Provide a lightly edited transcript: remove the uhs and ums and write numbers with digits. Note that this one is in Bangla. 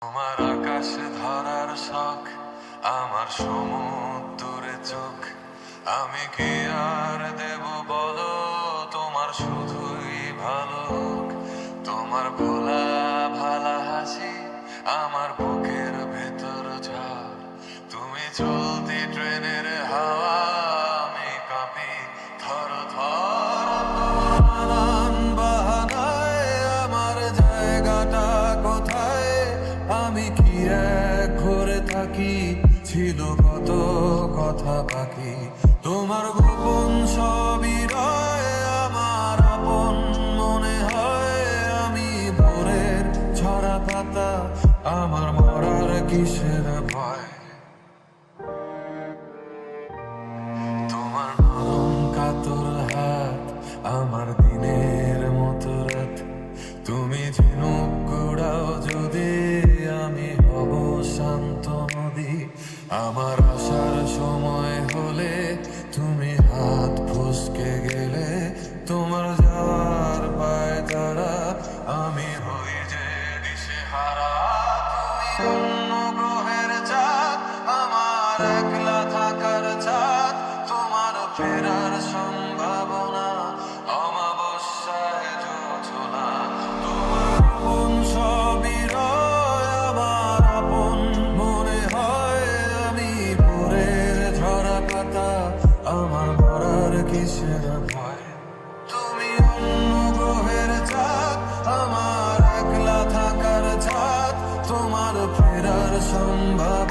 তোমার আকাশে ধরার শখ, আমার সমুদ্রে চোখ। আমি কি আর দেব বলো, তোমার শুধুই ভালো হোক। তোমার ভোলা ভালা হাসি আমার বুকের ভেতর ঝড়। তুমি চলতি ট্রেনের হাওয়া, আমি কাঁপি থর থর। নানান বাহানায় আমার জায়গাটা কোথায়, আমি কি এক ঘরে থাকি, ছিল কত কথা বাকি। তোমার গোপন সবই রয় আমার আপন মনে হয়। আমি ভোরের ঝরা পাতা, আমার মরার কিসের ভয়। তোমার নরম কাতর হাত আমার দিনের মতো রাত। তুমি ঝিনুক কুড়াও যদি, আমি হব শান্ত নদী। আমার আসার সময় হলে তুমি হাত ফসকে গেলে, তোমার যাওয়ার পায় তারা, আমি হই যে দিশেহারা। তুমি অন্য গ্রহের চাঁদ, আমার একলা থাকার চাঁদ। তোমার ফেরার সম্ভাবনা অমাবস্যায় জোছনা। তোমার আপন সবই রয় আমার আপন মনে হয়। আমি ভোরের ঝরা পাতা, আমার মরার কিসের ভয়। তুমি অন্য গ্রহের চাঁদ, আমার একলা থাকার চাঁদ। তোমার ফেরার সম্ভাবনা